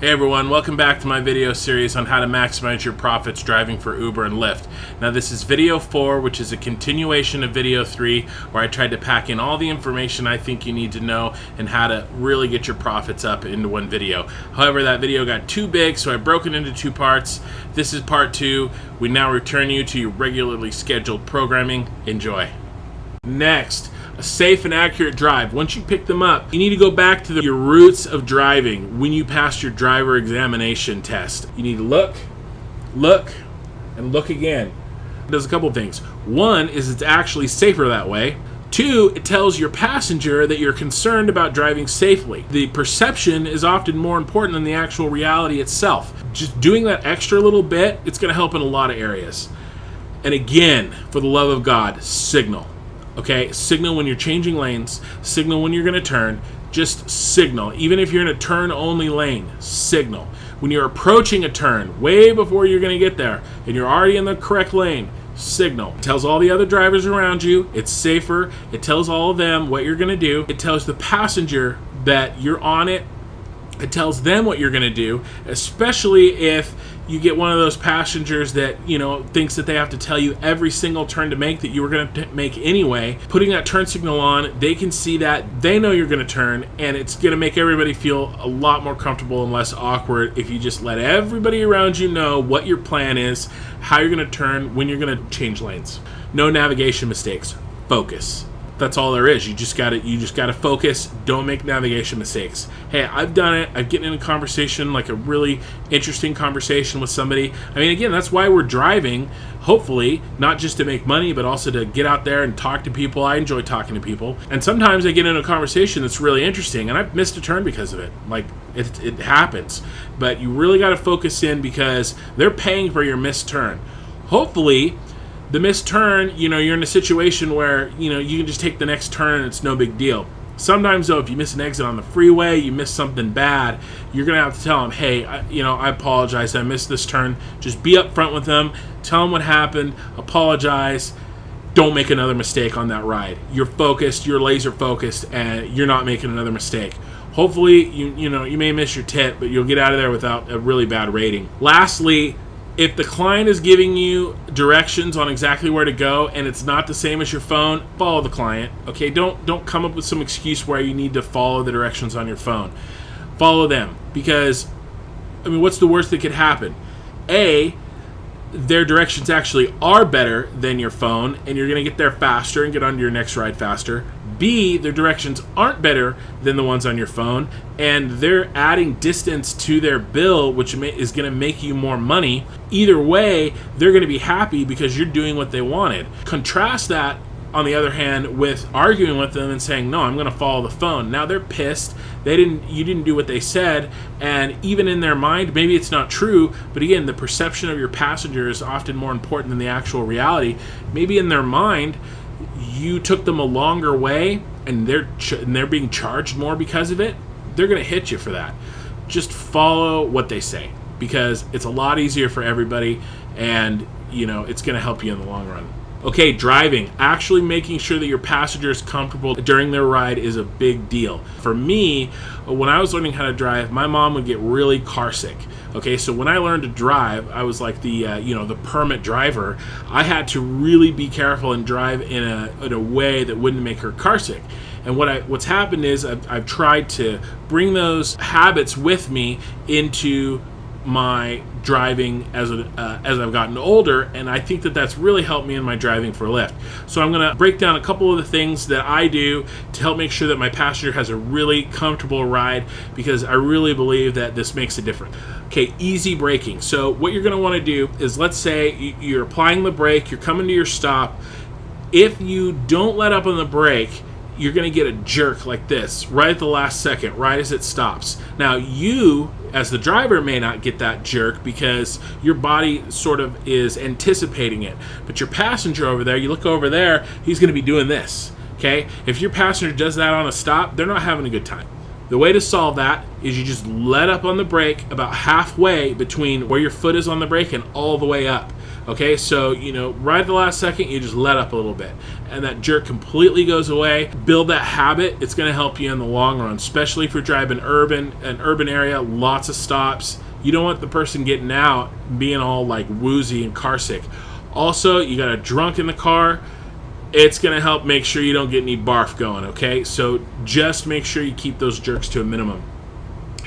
Hey everyone, welcome back to my video series on how to maximize your profits driving for Uber and Lyft. Now this is video 4, which is a continuation of video 3, where I tried to pack in all the information I think you need to know and how to really get your profits up into one video. However, that video got too big, so I broke it into 2 parts. This is part 2. We now return you to your regularly scheduled programming. Enjoy. Next, a safe and accurate drive. Once you pick them up, you need to go back to your roots of driving when you pass your driver examination test. You need to look, and look again. It does a couple things. One is it's actually safer that way. 2, it tells your passenger that you're concerned about driving safely. The perception is often more important than the actual reality itself. Just doing that extra little bit, it's going to help in a lot of areas. And again, for the love of God, signal. Okay, signal when you're changing lanes, signal when you're going to turn, just signal. Even if you're in a turn-only lane, signal. When you're approaching a turn, way before you're going to get there, and you're already in the correct lane, signal. It tells all the other drivers around you, it's safer, it tells all of them what you're going to do, it tells the passenger that you're on it, it tells them what you're going to do, especially if you get one of those passengers that, thinks that they have to tell you every single turn to make that you were going to make anyway. Putting that turn signal on, they can see that, they know you're going to turn, and it's going to make everybody feel a lot more comfortable and less awkward if you just let everybody around you know what your plan is, how you're going to turn, when you're going to change lanes. No navigation mistakes. Focus. That's all there is. You just gotta focus. Don't make navigation mistakes. Hey, I've done it. I've gotten in a conversation, like a really interesting conversation with somebody. I mean, again, that's why we're driving. Hopefully, not just to make money, but also to get out there and talk to people. I enjoy talking to people. And sometimes I get in a conversation that's really interesting, and I've missed a turn because of it. Like, it happens. But you really got to focus in because they're paying for your missed turn. Hopefully, the missed turn, you're in a situation where, you can just take the next turn and it's no big deal. Sometimes, though, if you miss an exit on the freeway, you miss something bad, you're going to have to tell them, hey, I apologize, I missed this turn. Just be up front with them, tell them what happened, apologize, don't make another mistake on that ride. You're focused, you're laser focused, and you're not making another mistake. Hopefully, you may miss your tip, but you'll get out of there without a really bad rating. Lastly, if the client is giving you directions on exactly where to go and it's not the same as your phone, follow the client. Okay, don't come up with some excuse where you need to follow the directions on your phone. Follow them, because what's the worst that could happen? A, their directions actually are better than your phone and you're going to get there faster and get onto your next ride faster. B, their directions aren't better than the ones on your phone and they're adding distance to their bill, which is going to make you more money. Either way, they're going to be happy because you're doing what they wanted. Contrast that, on the other hand, with arguing with them and saying, no, I'm going to follow the phone. Now they're pissed. You didn't do what they said, and even in their mind, maybe it's not true, but again, the perception of your passenger is often more important than the actual reality. Maybe in their mind, you took them a longer way, and they're being charged more because of it. They're going to hit you for that. Just follow what they say, because it's a lot easier for everybody, and it's going to help you in the long run. Okay, driving. Actually making sure that your passenger is comfortable during their ride is a big deal. For me, when I was learning how to drive, my mom would get really car sick. Okay, so when I learned to drive, I was like the permit driver. I had to really be careful and drive in a way that wouldn't make her car sick. And what's happened is I've tried to bring those habits with me into my driving as I've gotten older, and I think that that's really helped me in my driving for Lyft. So I'm going to break down a couple of the things that I do to help make sure that my passenger has a really comfortable ride, because I really believe that this makes a difference. Okay, easy braking. So what you're going to want to do is, let's say you're applying the brake, you're coming to your stop. If you don't let up on the brake, you're going to get a jerk like this right at the last second, right as it stops. Now, you, as the driver, may not get that jerk because your body sort of is anticipating it. But your passenger over there, you look over there, he's going to be doing this. Okay? If your passenger does that on a stop, they're not having a good time. The way to solve that is you just let up on the brake about halfway between where your foot is on the brake and all the way up. Okay, so, right at the last second, you just let up a little bit, and that jerk completely goes away. Build that habit. It's going to help you in the long run, especially if you're driving an urban area, lots of stops. You don't want the person getting out being all like woozy and car sick. Also, you got a drunk in the car. It's going to help make sure you don't get any barf going, okay? So just make sure you keep those jerks to a minimum.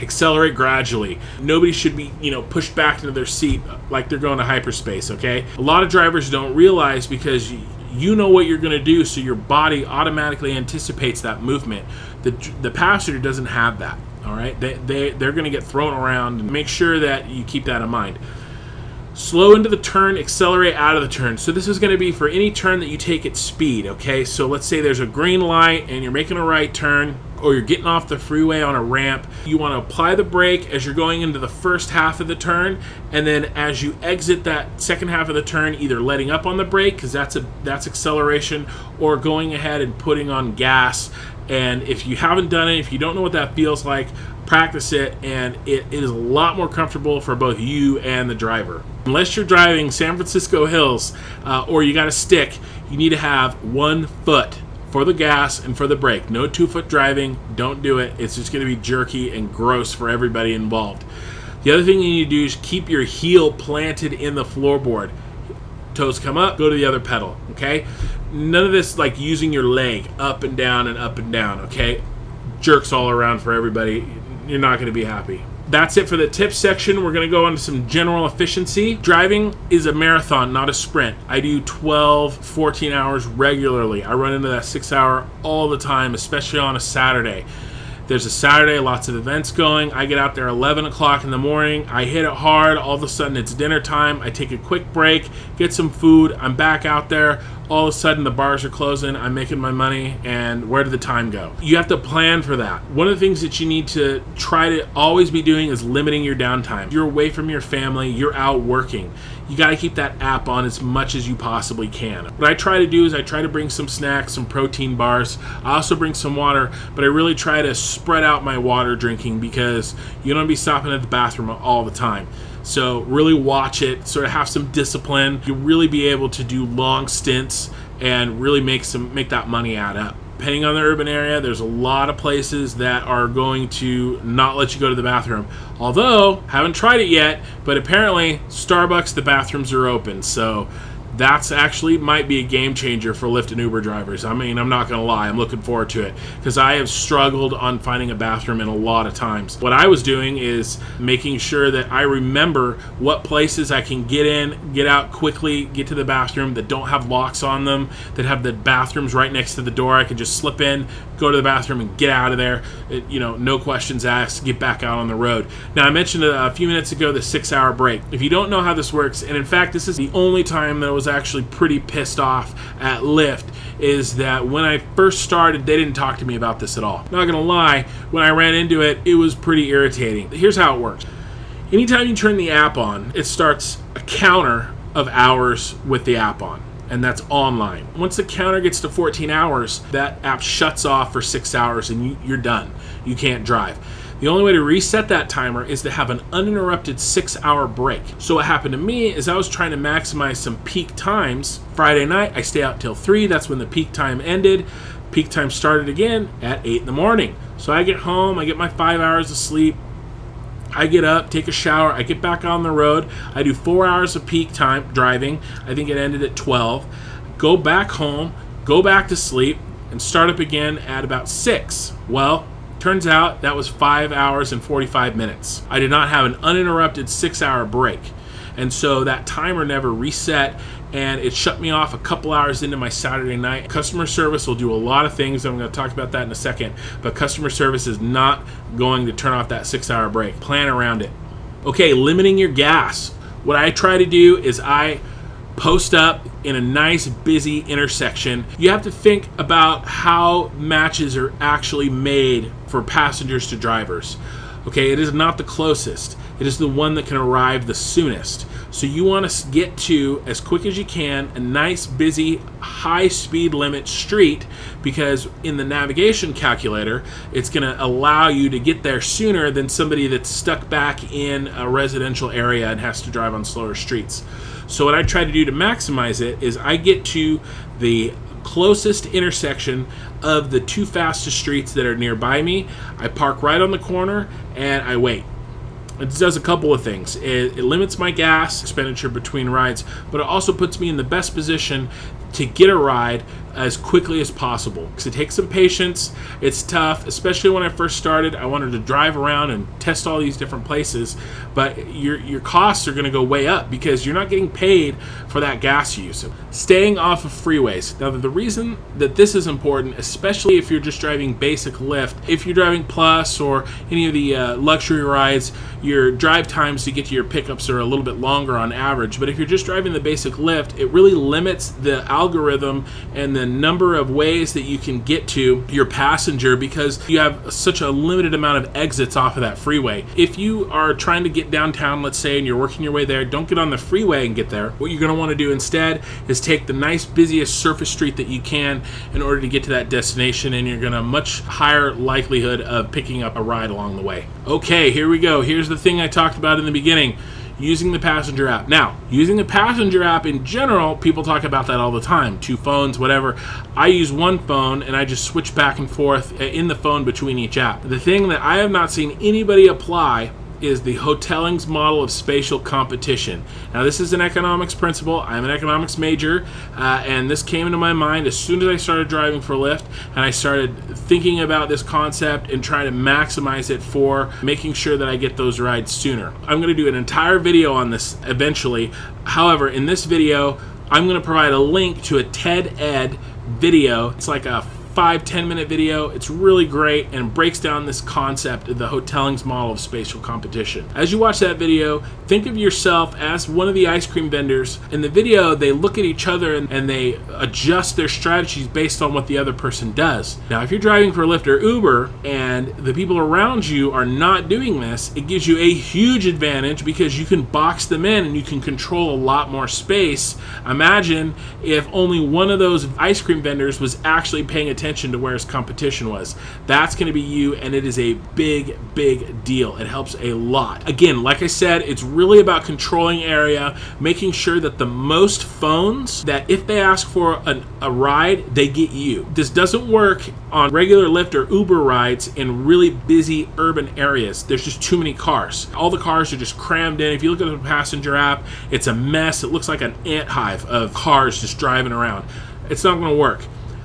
Accelerate gradually. Nobody should be, pushed back into their seat like they're going to hyperspace, okay? A lot of drivers don't realize because you know what you're going to do, so your body automatically anticipates that movement. The passenger doesn't have that, all right? They're going to get thrown around, and make sure that you keep that in mind. Slow into the turn, accelerate out of the turn. So this is going to be for any turn that you take at speed, okay? So let's say there's a green light and you're making a right turn, or you're getting off the freeway on a ramp. You want to apply the brake as you're going into the first half of the turn, and then as you exit that second half of the turn, either letting up on the brake, because that's acceleration, or going ahead and putting on gas. And if you haven't done it, if you don't know what that feels like, practice it, and it is a lot more comfortable for both you and the driver. Unless you're driving San Francisco hills or you got a stick, you need to have 1 foot for the gas and for the brake. No 2-foot driving. Don't do it. It's just going to be jerky and gross for everybody involved. The other thing you need to do is keep your heel planted in the floorboard. Toes come up, go to the other pedal, okay? None of this like using your leg up and down, okay? Jerks all around for everybody. You're not going to be happy. That's it for the tips section. We're going to go on to some general efficiency. Driving is a marathon, not a sprint. I do 12, 14 hours regularly. I run into that 6 hour all the time, especially on a Saturday. There's a Saturday, lots of events going. I get out there 11 o'clock in the morning. I hit it hard. All of a sudden, it's dinner time. I take a quick break, get some food. I'm back out there. All of a sudden, the bars are closing. I'm making my money. And where did the time go? You have to plan for that. One of the things that you need to try to always be doing is limiting your downtime. You're away from your family. You're out working. You got to keep that app on as much as you possibly can. What I try to do is I try to bring some snacks, some protein bars. I also bring some water, but I really try to spread out my water drinking because you don't want to be stopping at the bathroom all the time. So really watch it, sort of have some discipline. You'll really be able to do long stints and really make that money add up. Depending on the urban area, there's a lot of places that are going to not let you go to the bathroom. Although, haven't tried it yet, but apparently Starbucks, the bathrooms are open. So that's actually might be a game changer for Lyft and Uber drivers. I mean, I'm not going to lie. I'm looking forward to it because I have struggled on finding a bathroom in a lot of times. What I was doing is making sure that I remember what places I can get in, get out quickly, get to the bathroom that don't have locks on them, that have the bathrooms right next to the door. I can just slip in, go to the bathroom, and get out of there. No questions asked, get back out on the road. Now, I mentioned a few minutes ago the 6 hour break. If you don't know how this works, and in fact, this is the only time that I was actually pretty pissed off at Lyft, is that when I first started, they didn't talk to me about this at all. Not gonna lie, when I ran into it, it was pretty irritating. Here's how it works. Anytime you turn the app on, it starts a counter of hours with the app on, and that's online. Once the counter gets to 14 hours, that app shuts off for 6 hours and you're done. You can't drive. The only way to reset that timer is to have an uninterrupted 6 hour break. So what happened to me is I was trying to maximize some peak times. Friday night, I stay out till 3. That's when the peak time ended. Peak time started again at 8 in the morning. So I get home, I get my 5 hours of sleep. I get up, take a shower, I get back on the road. I do 4 hours of peak time driving. I think it ended at 12. Go back home, go back to sleep, and start up again at about 6. Well, turns out that was 5 hours and 45 minutes. I did not have an uninterrupted 6 hour break. And so that timer never reset, and it shut me off a couple hours into my Saturday night. Customer service will do a lot of things. I'm going to talk about that in a second. But customer service is not going to turn off that 6 hour break. Plan around it. Okay, limiting your gas. What I try to do is I post up in a nice busy intersection. You have to think about how matches are actually made for passengers to drivers. Okay, it is not the closest. It is the one that can arrive the soonest. So you want to get to, as quick as you can, a nice, busy, high speed limit street, because in the navigation calculator, it's going to allow you to get there sooner than somebody that's stuck back in a residential area and has to drive on slower streets. So what I try to do to maximize it is I get to the closest intersection of the two fastest streets that are nearby me. I park right on the corner and I wait. It does a couple of things. It limits my gas expenditure between rides, but it also puts me in the best position to get a ride as quickly as possible, because it takes some patience. It's tough, especially when I first started. I wanted to drive around and test all these different places, but your costs are going to go way up because you're not getting paid for that gas use. Staying off of freeways. Now, the reason that this is important, especially if you're just driving basic Lyft, if you're driving Plus or any of the luxury rides, your drive times to get to your pickups are a little bit longer on average. But if you're just driving the basic Lyft, it really limits the algorithm and the number of ways that you can get to your passenger, because you have such a limited amount of exits off of that freeway. If you are trying to get downtown, let's say, and you're working your way there, don't get on the freeway and get there. What you're going to want to do instead is take the nice, busiest surface street that you can in order to get to that destination, and you're going to have much higher likelihood of picking up a ride along the way. Okay, here we go. Here's the thing I talked about in the beginning. Using the passenger app. Now, using the passenger app in general, people talk about that all the time. 2 phones, whatever. I use one phone and I just switch back and forth in the phone between each app. The thing that I have not seen anybody apply is the Hotelling's model of spatial competition. Now, this is an economics principle. I'm an economics major, and this came into my mind as soon as I started driving for Lyft, and I started thinking about this concept and trying to maximize it for making sure that I get those rides sooner. I'm going to do an entire video on this eventually. However, in this video, I'm going to provide a link to a TED Ed video. It's like a 5-10 minute video. It's really great and breaks down this concept of the Hotelling's model of spatial competition. As you watch that video, think of yourself as one of the ice cream vendors. In the video, they look at each other and they adjust their strategies based on what the other person does. Now, if you're driving for Lyft or Uber and the people around you are not doing this, it gives you a huge advantage because you can box them in and you can control a lot more space. Imagine if only one of those ice cream vendors was actually paying attention to where his competition was. That's going to be you, and it is a big deal. It helps a lot. Again, like I said, it's really about controlling area, making sure that the most phones, that if they ask for a ride, they get you. This doesn't work on regular Lyft or Uber rides in really busy urban areas. There's just too many cars. All the cars are just crammed in. If you look at the passenger app, it's a mess. It looks like an ant hive of cars just driving around. It's not going to work.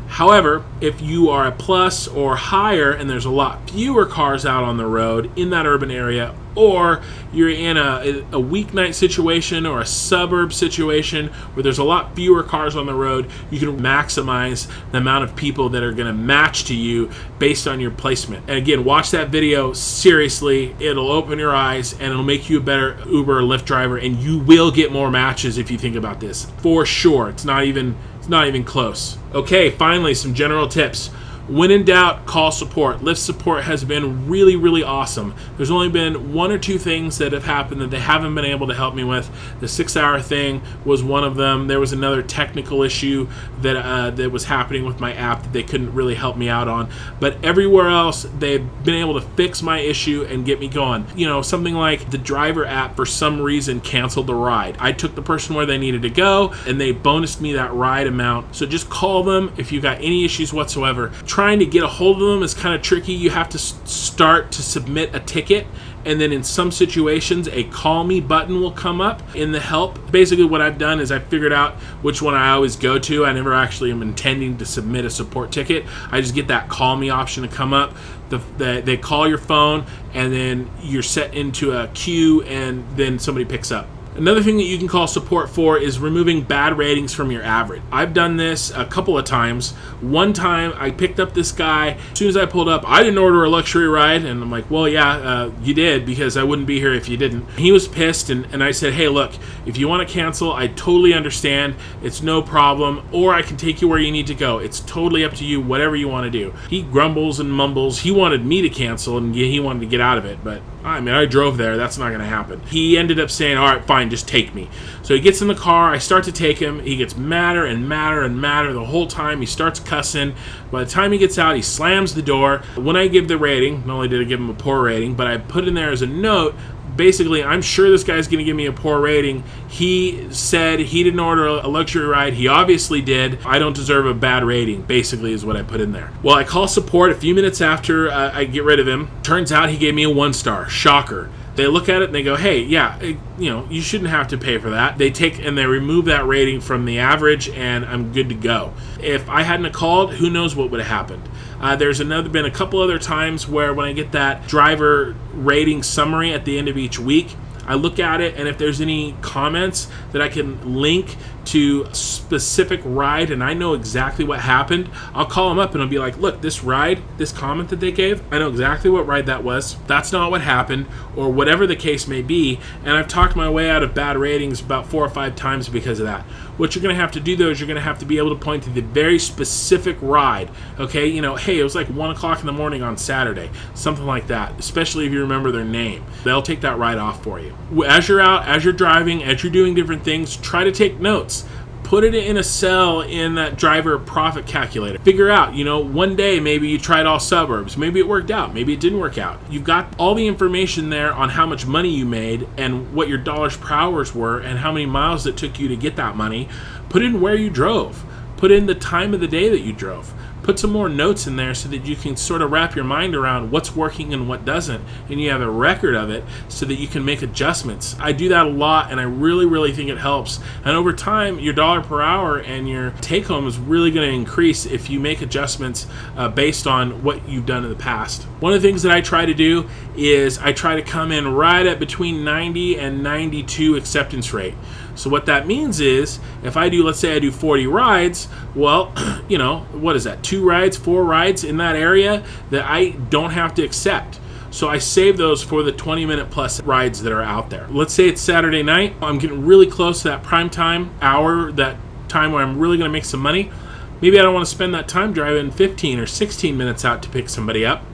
However, if you are a Plus or higher and there's a lot fewer cars out on the road in that urban area, or you're in a weeknight situation or a suburb situation where there's a lot fewer cars on the road, you can maximize the amount of people that are going to match to you based on your placement. And again, watch that video seriously. It'll open your eyes and it'll make you a better Uber or Lyft driver, and you will get more matches if you think about this. For sure. It's not even close. Okay, finally, some general tips. When in doubt, call support. Lyft support has been really awesome. There's only been 1 or 2 things that have happened that they haven't been able to help me with. The 6-hour thing was one of them. There was another technical issue that was happening with my app that they couldn't really help me out on. But everywhere else, they've been able to fix my issue and get me going. You know, something like the driver app for some reason canceled the ride. I took the person where they needed to go, and they bonused me that ride amount. So just call them if you've got any issues whatsoever. Trying to get a hold of them is kind of tricky. You have to start to submit a ticket, and then in some situations a call me button will come up in the help. Basically what I've done is I figured out which one I always go to. I never actually am intending to submit a support ticket. I just get that call me option to come up. They call your phone, and then you're set into a queue, and then somebody picks up. Another thing that you can call support for is removing bad ratings from your average. I've done this a couple of times. One time I picked up this guy. As soon as I pulled up, I didn't order a luxury ride. And I'm like, well, yeah, you did, because I wouldn't be here if you didn't. He was pissed, and I said, hey, look, if you want to cancel, I totally understand. It's no problem. Or I can take you where you need to go. It's totally up to you, whatever you want to do. He grumbles and mumbles. He wanted me to cancel, and he wanted to get out of it. But I mean, I drove there. That's not going to happen. He ended up saying, all right, fine, just take me. So he gets in the car. I start to take him. He gets madder and madder and madder the whole time. He starts cussing. By the time he gets out, he slams the door. When I give the rating, not only did I give him a poor rating, but I put in there as a note, basically, I'm sure this guy's going to give me a poor rating. He said he didn't order a luxury ride. He obviously did. I don't deserve a bad rating, basically, is what I put in there. Well, I call support a few minutes after I get rid of him. Turns out he gave me a 1-star. Shocker. They look at it and they go, hey, yeah, you shouldn't have to pay for that. They take and they remove that rating from the average, and I'm good to go. If I hadn't called, who knows what would have happened. There's been a couple other times where when I get that driver rating summary at the end of each week, I look at it, and if there's any comments that I can link to a specific ride and I know exactly what happened, I'll call them up and I'll be like, look, this ride, this comment that they gave, I know exactly what ride that was. That's not what happened, or whatever the case may be. And I've talked my way out of bad ratings about 4 or 5 times because of that. What you're going to have to do, though, is you're going to have to be able to point to the very specific ride. Okay, hey, it was like 1 o'clock in the morning on Saturday, something like that, especially if you remember their name. They'll take that ride off for you. As you're out, as you're driving, as you're doing different things, try to take notes. Put it in a cell in that driver profit calculator. Figure out, one day maybe you tried all suburbs. Maybe it worked out. Maybe it didn't work out. You've got all the information there on how much money you made and what your dollars per hours were and how many miles it took you to get that money. Put in where you drove. Put in the time of the day that you drove. Put some more notes in there so that you can sort of wrap your mind around what's working and what doesn't, and you have a record of it so that you can make adjustments. I do that a lot, and I really, really think it helps. And over time, your dollar per hour and your take home is really going to increase if you make adjustments based on what you've done in the past. One of the things that I try to do is I try to come in right at between 90 and 92 acceptance rate. So what that means is if I do, let's say I do 40 rides, well, what is that? 2 rides, 4 rides in that area that I don't have to accept. So I save those for the 20-minute plus rides that are out there. Let's say it's Saturday night. I'm getting really close to that prime time hour, that time where I'm really going to make some money. Maybe I don't want to spend that time driving 15 or 16 minutes out to pick somebody up.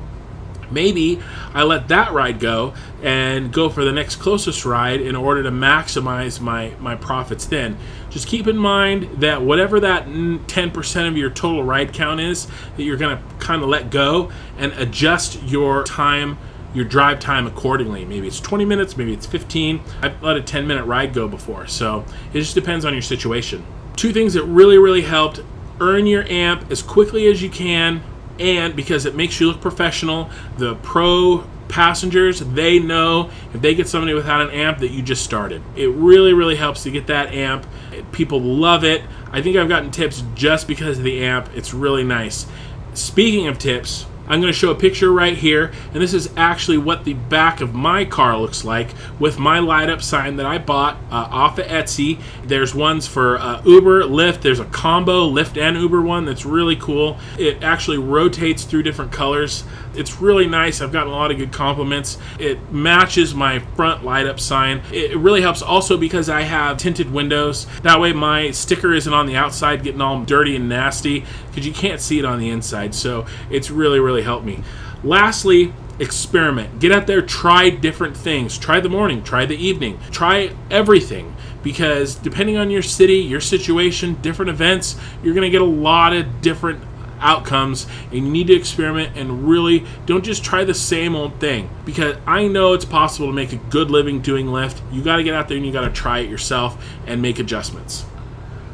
Maybe I let that ride go and go for the next closest ride in order to maximize my profits then. Just keep in mind that whatever that 10% of your total ride count is, that you're going to kind of let go and adjust your time, your drive time accordingly. Maybe it's 20 minutes, maybe it's 15. I've let a 10-minute ride go before, so it just depends on your situation. 2 things that really, really helped: earn your amp as quickly as you can, and because it makes you look professional. The pro passengers, they know if they get somebody without an amp that you just started. It really, really helps to get that amp. People love it. I think I've gotten tips just because of the amp. It's really nice. Speaking of tips, I'm going to show a picture right here, and this is actually what the back of my car looks like with my light up sign that I bought off of Etsy. There's ones for Uber, Lyft. There's a combo Lyft and Uber one that's really cool. It actually rotates through different colors. It's really nice. I've gotten a lot of good compliments. It matches my front light up sign. It really helps also because I have tinted windows. That way my sticker isn't on the outside getting all dirty and nasty, because you can't see it on the inside. So it's really, really helped me. Lastly, experiment. Get out there, try different things. Try the morning, try the evening, try everything. Because depending on your city, your situation, different events, you're going to get a lot of different outcomes, and you need to experiment and really don't just try the same old thing, because I know it's possible to make a good living doing Lyft. You got to get out there and you got to try it yourself and make adjustments.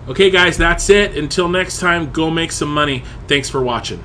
Okay guys, that's it. Until next time, go make some money. Thanks for watching.